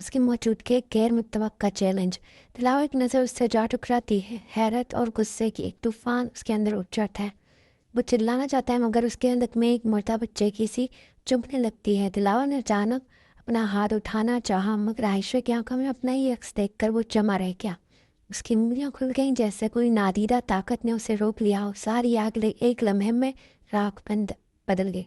اس کی موجودگی ایک غیر متوقع چیلنج۔ دلاور کی نظر اس سے جا ٹکراتی ہے، حیرت اور غصے کی ایک طوفان اس کے اندر اٹھ جاتا ہے۔ وہ چلانا چاہتا ہے مگر اس کے اندر میں ایک مردہ بچے کی سی چبھنے لگتی ہے۔ دلاور نے اچانک اپنا ہاتھ اٹھانا چاہا مگر عائشہ کی آنکھوں میں اپنا ہی عکس دیکھ کر وہ جمع رہ گیا۔ اس کی انگلیاں کھل گئیں جیسے کوئی نادیدہ طاقت نے اسے روک لیا ہو۔ ساری آگ ایک لمحے میں راکھ بدل گئی۔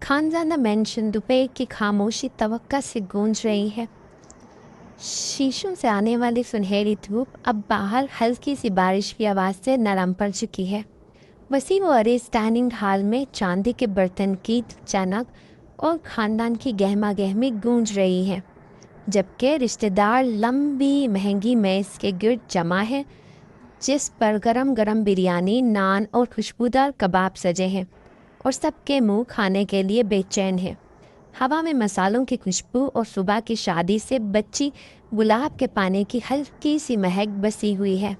خانزادہ مینشن دوپہر کی خاموشی توقع سے گونج رہی ہے۔ شیشوں سے آنے والی سنہری دھوپ اب باہر ہلکی سی بارش کی آواز سے نرم پڑ چکی ہے۔ وسیع و عریض ڈائننگ ہال میں چاندی کے برتن کی چنک اور خاندان کی گہما گہمی گونج رہی ہے، جبکہ رشتہ دار لمبی مہنگی میز کے گرد جمع ہے جس پر گرم گرم بریانی، نان اور خوشبودار کباب سجے ہیں، اور سب کے منہ کھانے کے لیے بے چین ہے۔ ہوا میں مسالوں کی خوشبو اور صبح کی شادی سے بچی گلاب کے پانی کی ہلکی سی مہک بسی ہوئی ہے۔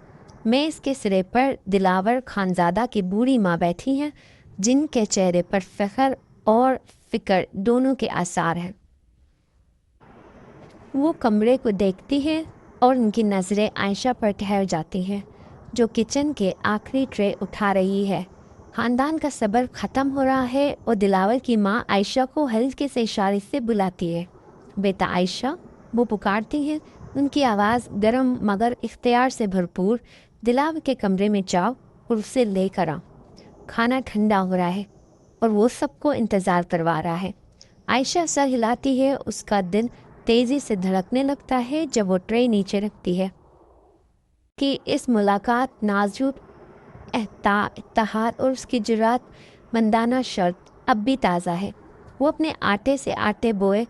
میز کے سرے پر دلاور خانزادہ کی بوڑھی ماں بیٹھی ہیں، جن کے چہرے پر فخر اور فکر دونوں کے آثار ہیں۔ وہ کمرے کو دیکھتی ہیں اور ان کی نظریں عائشہ پر ٹھہر جاتی ہیں، جو کچن کے آخری ٹرے اٹھا رہی ہے۔ خاندان کا صبر ختم ہو رہا ہے اور دلاور کی ماں عائشہ کو ہلکے سے اشارے سے بلاتی ہے۔ بیٹا عائشہ، وہ پکارتی ہیں۔ ان کی آواز گرم مگر اختیار سے بھرپور۔ دلاور کے کمرے میں جاؤ اور اسے لے کر آؤ، کھانا ٹھنڈا ہو رہا ہے اور وہ سب کو انتظار کروا رہا ہے۔ عائشہ سر ہلاتی ہے، اس کا دل تیزی سے دھڑکنے لگتا ہے جب وہ ٹرے نیچے رکھتی ہے کہ اس ملاقات نازک اتحاد اور اس کی جرات مندانہ شرط اب بھی تازہ ہے۔ وہ اپنے آٹے سے آٹے بوئے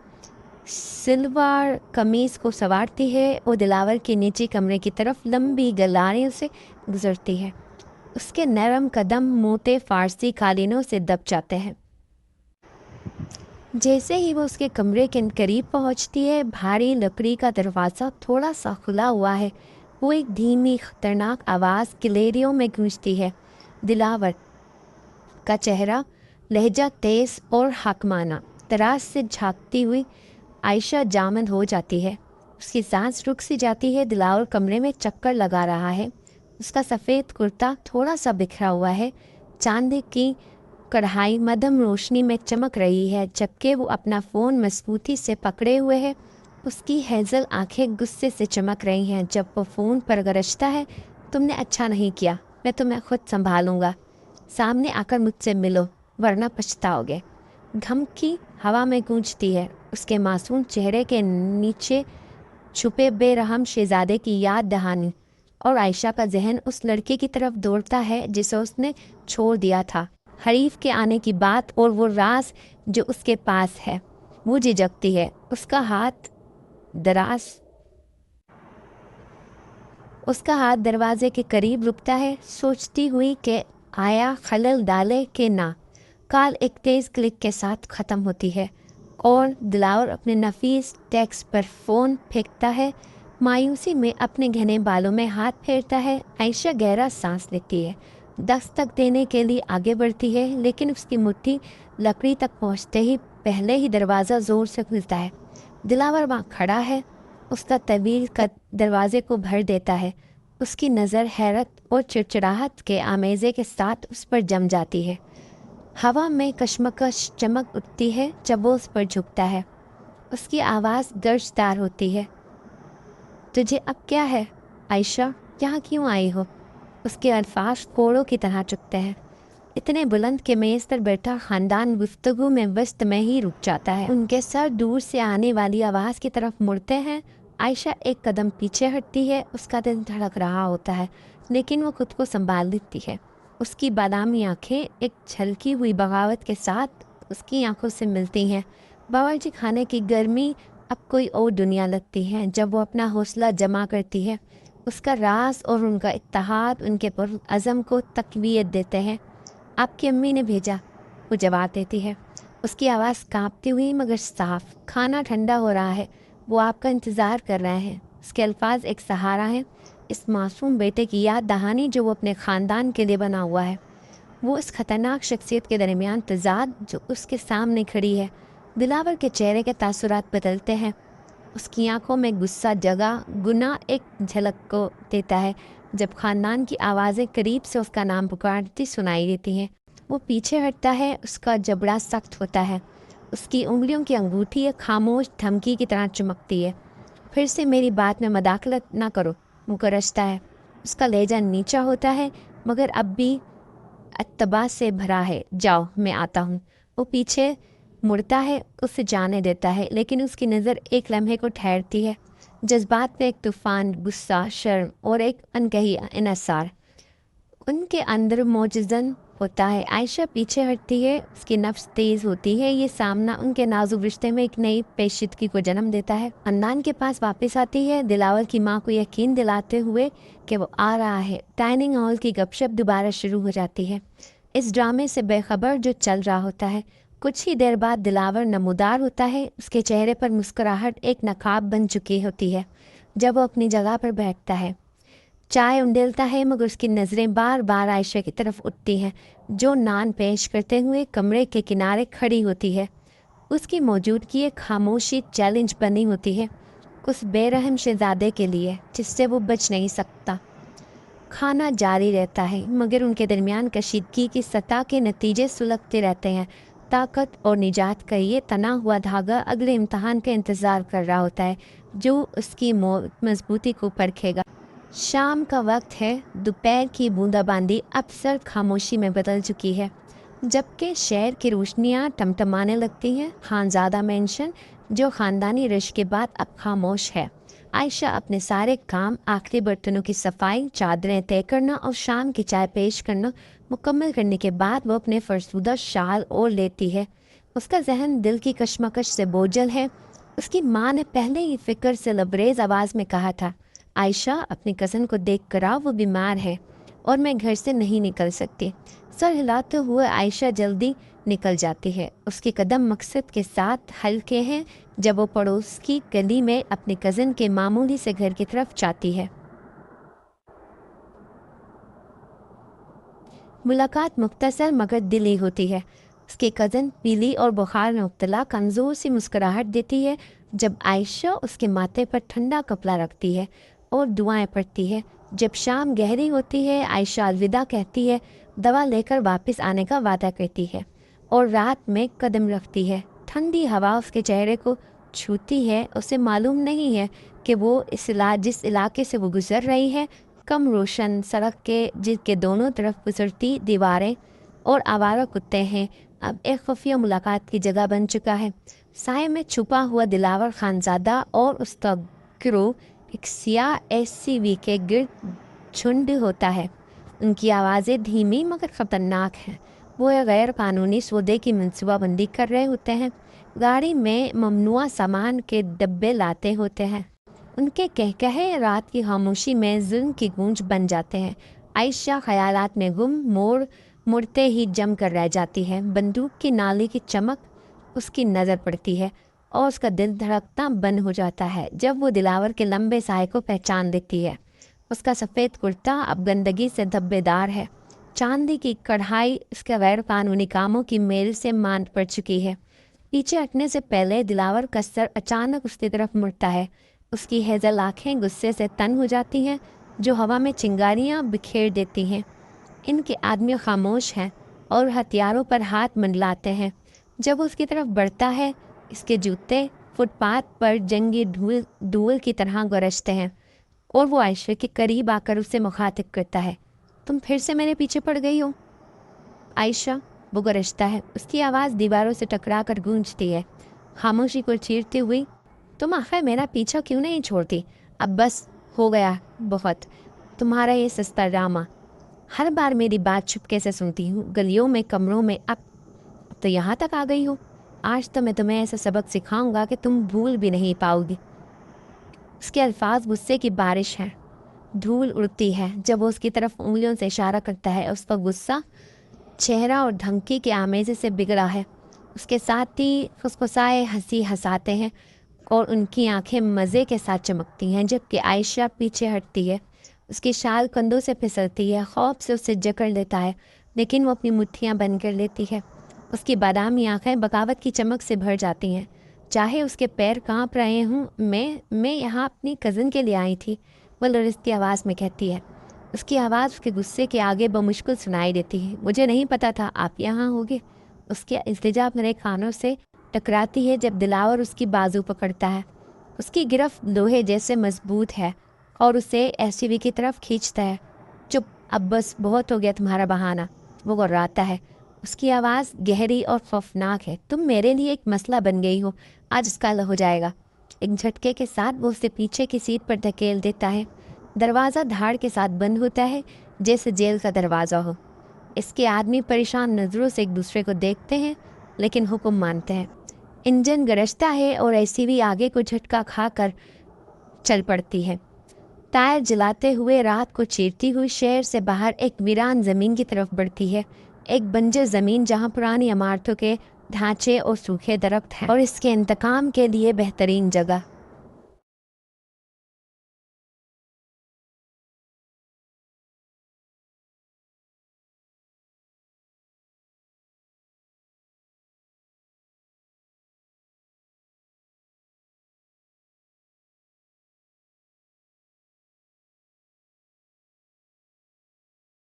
سلوار قمیص کو سنوارتی ہے اور دلاور کے نیچے کمرے کی طرف لمبی گلاریوں سے گزرتی ہے۔ اس کے نرم قدم موٹے فارسی قالینوں سے دب جاتے ہیں۔ جیسے ہی وہ اس کے کمرے کے قریب پہنچتی ہے، بھاری لکڑی کا دروازہ تھوڑا سا کھلا ہوا ہے۔ وہ ایک دھیمی خطرناک آواز کلیریوں میں گونجتی ہے۔ دلاور کا چہرہ لہجہ تیز اور حاکمانہ طراز سے جھانکتی ہوئی عائشہ جامد ہو جاتی ہے۔ اس کی سانس رک سی جاتی ہے۔ دلاور کمرے میں چکر لگا رہا ہے۔ اس کا سفید کرتا تھوڑا سا بکھرا ہوا ہے۔ چاندی کی کڑھائی مدھم روشنی میں چمک رہی ہے، جبکہ وہ اپنا فون مضبوطی سے پکڑے ہوئے ہے۔ اس کی ہیزل آنکھیں غصے سے چمک رہی ہیں جب وہ فون پر گرجتا ہے۔ تم نے اچھا نہیں کیا، میں تمہیں خود سنبھالوں گا۔ سامنے آ کر مجھ سے ملو ورنہ پچھتاؤ گے۔ دھمکی ہوا میں گونجتی ہے۔ اس کے معصوم چہرے کے نیچے چھپے بے رحم شہزادے کی یاد دہانی، اور عائشہ کا ذہن اس لڑکے کی طرف دوڑتا ہے جسے اس نے چھوڑ دیا تھا۔ حریف کے آنے کی بات اور وہ راز جو اس کے پاس ہے۔ وہ جھجکتی ہے۔ اس کا ہاتھ دروازے کے قریب رکتا ہے، سوچتی ہوئی کہ آیا خلل ڈالے کہ نہ۔ کال ایک تیز کلک کے ساتھ ختم ہوتی ہے اور دلاور اپنے نفیس ڈیسک پر فون پھینکتا ہے، مایوسی میں اپنے گھنے بالوں میں ہاتھ پھیرتا ہے۔ عائشہ گہرا سانس لیتی ہے، دستک دینے کے لیے آگے بڑھتی ہے، لیکن اس کی مٹھی لکڑی تک پہنچتے ہی پہلے ہی دروازہ زور سے کھلتا ہے۔ دلاور وہاں کھڑا ہے، اس کا طویل قد دروازے کو بھر دیتا ہے۔ اس کی نظر حیرت اور چڑچڑاہٹ کے آمیزے کے ساتھ اس پر جم جاتی ہے۔ ہوا میں کشمکش چمک اٹھتی ہے جب وہ اس پر جھکتا ہے۔ اس کی آواز گرجدار ہوتی ہے۔ تجھے اب کیا ہے عائشہ؟ یہاں کیوں آئی ہو؟ اس کے الفاظ کوڑوں کی طرح چکتے ہیں، اتنے بلند کہ میز پر بیٹھا خاندان گفتگو میں وسط میں ہی رک جاتا ہے۔ ان کے سر دور سے آنے والی آواز کی طرف مڑتے ہیں۔ عائشہ ایک قدم پیچھے ہٹتی ہے۔ اس کا دل دھڑک رہا ہوتا ہے، لیکن وہ خود کو سنبھال لیتی ہے۔ اس کی بادامی آنکھیں ایک چھلکی ہوئی بغاوت کے ساتھ اس کی آنکھوں سے ملتی ہیں۔ باورچی خانے کی گرمی اب کوئی اور دنیا لگتی ہے جب وہ اپنا حوصلہ جمع کرتی ہے۔ اس کا راز اور ان کا اتحاد ان کے پرعزم کو تقویت دیتے ہیں۔ آپ کی امی نے بھیجا، وہ جواب دیتی ہے، اس کی آواز کانپتی ہوئی مگر صاف۔ کھانا ٹھنڈا ہو رہا ہے، وہ آپ کا انتظار کر رہے ہیں۔ اس کے الفاظ ایک سہارا ہیں، اس معصوم بیٹے کی یاد دہانی جو وہ اپنے خاندان کے لیے بنا ہوا ہے، وہ اس خطرناک شخصیت کے درمیان تضاد جو اس کے سامنے کھڑی ہے۔ دلاور کے چہرے کے تاثرات بدلتے ہیں، اس کی آنکھوں میں غصہ جگہ گناہ ایک جھلک کو دیتا ہے۔ جب خاندان کی آوازیں قریب سے اس کا نام پکارتی سنائی دیتی ہیں، وہ پیچھے ہٹتا ہے، اس کا جبڑا سخت ہوتا ہے، اس کی انگلیوں کی انگوٹھی ایک خاموش دھمکی کی طرح چمکتی ہے۔ پھر سے میری بات میں مداخلت نہ کرو، وہ گرجتا ہے۔ اس کا لہجہ نیچا ہوتا ہے مگر اب بھی اتباع سے بھرا ہے۔ جاؤ، میں آتا ہوں۔ وہ پیچھے مڑتا ہے، اسے جانے دیتا ہے، لیکن اس کی نظر ایک لمحے کو ٹھہرتی ہے۔ جذبات میں ایک طوفان، غصہ، شرم اور ایک انکہی انحصار ان کے اندر موجزن ہوتا ہے۔ عائشہ پیچھے ہٹتی ہے، اس کی نفس تیز ہوتی ہے۔ یہ سامنا ان کے نازک رشتے میں ایک نئی پیچیدگی کو جنم دیتا ہے۔ خاندان کے پاس واپس آتی ہے، دلاور کی ماں کو یقین دلاتے ہوئے کہ وہ آ رہا ہے۔ ڈائننگ ہال کی گپ شپ دوبارہ شروع ہو جاتی ہے، اس ڈرامے سے بے خبر جو چل رہا ہوتا ہے۔ کچھ ہی دیر بعد دلاور نمودار ہوتا ہے، اس کے چہرے پر مسکراہٹ ایک نقاب بن چکی ہوتی ہے۔ جب وہ اپنی جگہ پر بیٹھتا ہے، چائے انڈیلتا ہے، مگر اس کی نظریں بار بار عائشہ کی طرف اٹھتی ہیں، جو نان پیش کرتے ہوئے کمرے کے کنارے کھڑی ہوتی ہے۔ اس کی موجودگی ایک خاموشی چیلنج بنی ہوتی ہے اس بے رحم شہزادے کے لیے جس سے وہ بچ نہیں سکتا۔ کھانا جاری رہتا ہے مگر ان کے درمیان کشیدگی کی سطح کے نتیجے سلگتے رہتے ہیں۔ طاقت اور نجات کا یہ تنا ہوا دھاگا اگلے امتحان کا انتظار کر رہا ہوتا ہے جو اس کی مضبوطی کو پرکھے گا۔ شام کا وقت ہے، دوپہر کی بوندا باندی اب سرد خاموشی میں بدل چکی ہے، جبکہ شہر کی روشنیاں ٹمٹمانے لگتی ہیں۔ خانزادہ مینشن جو خاندانی رشک کے بعد اب خاموش ہے۔ عائشہ اپنے سارے کام، آخری برتنوں کی صفائی، چادریں طے کرنا اور شام کی چائے پیش کرنا مکمل کرنے کے بعد وہ اپنے فرسودہ شال اوڑھ لیتی ہے۔ اس کا ذہن دل کی کشمکش سے بوجھل ہے۔ اس کی ماں نے پہلے ہی فکر سے لبریز آواز میں کہا تھا، عائشہ اپنی کزن کو دیکھ کر آؤ، وہ بیمار ہے اور میں گھر سے نہیں نکل سکتی۔ سر ہلاتے ہوئے عائشہ جلدی نکل جاتی ہے۔ اس کے قدم مقصد کے ساتھ ہلکے ہیں جب وہ پڑوس کی گلی میں اپنی کزن کے معمولی سے گھر کی طرف جاتی ہے۔ ملاقات مختصر مگر دلی ہوتی ہے۔ اس کی کزن پیلی اور بخار میں مبتلا کمزور سی مسکراہٹ دیتی ہے جب عائشہ اس کے ماتھے پر ٹھنڈا کپڑا رکھتی ہے اور دعائیں پڑھتی ہے۔ جب شام گہری ہوتی ہے، عائشہ الوداع کہتی ہے، دوا لے کر واپس آنے کا وعدہ کرتی ہے اور رات میں قدم رکھتی ہے۔ ٹھنڈی ہوا اس کے چہرے کو چھوتی ہے۔ اسے معلوم نہیں ہے کہ وہ جس علاقے سے وہ گزر رہی ہے، کم روشن سڑک کے جس کے دونوں طرف گزرتی دیواریں اور آوارہ کتے ہیں، اب ایک خفیہ ملاقات کی جگہ بن چکا ہے۔ سائے میں چھپا ہوا دلاور خانزادہ اور اس کا گروہ ایک سیاہ ایس سی وی کے گرد جھنڈ ہوتا ہے۔ ان کی آوازیں دھیمی مگر خطرناک ہیں۔ وہ ایک غیر قانونی سودے کی منصوبہ بندی کر رہے ہوتے ہیں، گاڑی میں ممنوعہ سامان کے ڈبے لاتے ہوتے ہیں۔ ان کے کہکہے رات کی خاموشی میں ظلم کی گونج بن جاتے ہیں۔ عائشہ خیالات میں گم، مڑتے ہی جم کر رہ جاتی ہے۔ بندوق کی نالی کی چمک اس کی نظر پڑتی ہے اور اس کا دل دھڑکنا بند ہو جاتا ہے جب وہ دلاور کے لمبے سائے کو پہچان لیتی ہے۔ اس کا سفید کرتا اب گندگی سے دھبے دار ہے، چاندی کی کڑھائی اس کے غیر قانونی کاموں کی میل سے ماند پڑ چکی ہے۔ پیچھے ہٹنے سے پہلے دلاور کا سر اچانک اس کی طرف مڑتا ہے۔ اس کی ہیزل آنکھیں غصے سے تن ہو جاتی ہیں جو ہوا میں چنگاریاں بکھیر دیتی ہیں۔ ان کے آدمی خاموش ہیں اور ہتھیاروں پر ہاتھ منڈلاتے ہیں۔ جب وہ اس کی طرف بڑھتا ہے، اس کے جوتے فٹ پاتھ پر جنگی دھول کی طرح گرجتے ہیں اور وہ عائشہ کے قریب آ کر اسے مخاطب کرتا ہے، تم پھر سے میرے پیچھے پڑ گئی ہو؟ عائشہ، وہ گرجتا ہے، اس کی آواز دیواروں سے ٹکرا کر گونجتی ہے، خاموشی کو چیرتی ہوئی، تم آخر میرا پیچھا کیوں نہیں چھوڑتی؟ اب بس ہو گیا بہت، تمہارا یہ سستا ڈرامہ۔ ہر بار میری بات چھپکے سے سنتی ہوں، گلیوں میں، کمروں میں، اب تو یہاں تک آ گئی ہو۔ آج تو میں تمہیں ایسا سبق سکھاؤں گا کہ تم بھول بھی نہیں پاؤ گی۔ اس کے الفاظ غصے کی بارش ہیں۔ دھول اڑتی ہے جب وہ اس کی طرف انگلیوں سے اشارہ کرتا ہے۔ اس کا غصہ چہرہ اور دھمکی کے آمیزے سے بگڑا ہے۔ اس کے ساتھ ہی خسخسائے ہنسی ہنساتے ہیں اور ان کی آنکھیں مزے کے ساتھ چمکتی ہیں جبکہ عائشہ پیچھے ہٹتی ہے۔ اس کی شال کندھوں سے پھسلتی ہے، خوف سے اسے جکڑ لیتا ہے، لیکن وہ اپنی مٹھیاں بند کر لیتی ہے۔ اس کی بادامی آنکھیں بغاوت کی چمک سے بھر جاتی ہیں۔ چاہے اس کے پیر کانپ رہے ہوں، میں یہاں اپنی کزن کے لیے آئی تھی، وہ لرزتی آواز میں کہتی ہے۔ اس کی آواز اس کے غصے کے آگے بمشکل سنائی دیتی ہے۔ مجھے نہیں پتا تھا آپ یہاں ہوگے۔ اس کی التجا میرے کانوں سے ٹکراتی ہے جب دلاور اس کی بازو پکڑتا ہے۔ اس کی گرفت لوہے جیسے مضبوط ہے اور اسے ایس یو وی کی طرف کھینچتا ہے۔ چپ، اب بس بہت ہو گیا تمہارا بہانہ، وہ غراتا ہے۔ اس کی آواز گہری اور خوفناک ہے۔ تم میرے لیے ایک مسئلہ بن گئی ہو، آج اس کا حل ہو جائے گا۔ ایک جھٹکے کے ساتھ وہ اسے پیچھے کی سیٹ پر دھکیل دیتا ہے۔ دروازہ دھاڑ کے ساتھ بند ہوتا ہے جیسے جیل کا دروازہ ہو۔ اس کے آدمی پریشان نظروں سے ایک دوسرے کو دیکھتے ہیں لیکن حکم مانتے ہیں۔ انجن گرجتا ہے اور ایس یو وی آگے کو جھٹکا کھا کر چل پڑتی ہے، ٹائر جلاتے ہوئے رات کو چیرتی ہوئی شہر سے باہر ایک ویران زمین کی طرف بڑھتی ہے، ایک بنجر زمین جہاں پرانی عمارتوں کے ڈھانچے اور سوکھے درخت ہیں، اور اس کے انتقام کے لیے بہترین جگہ۔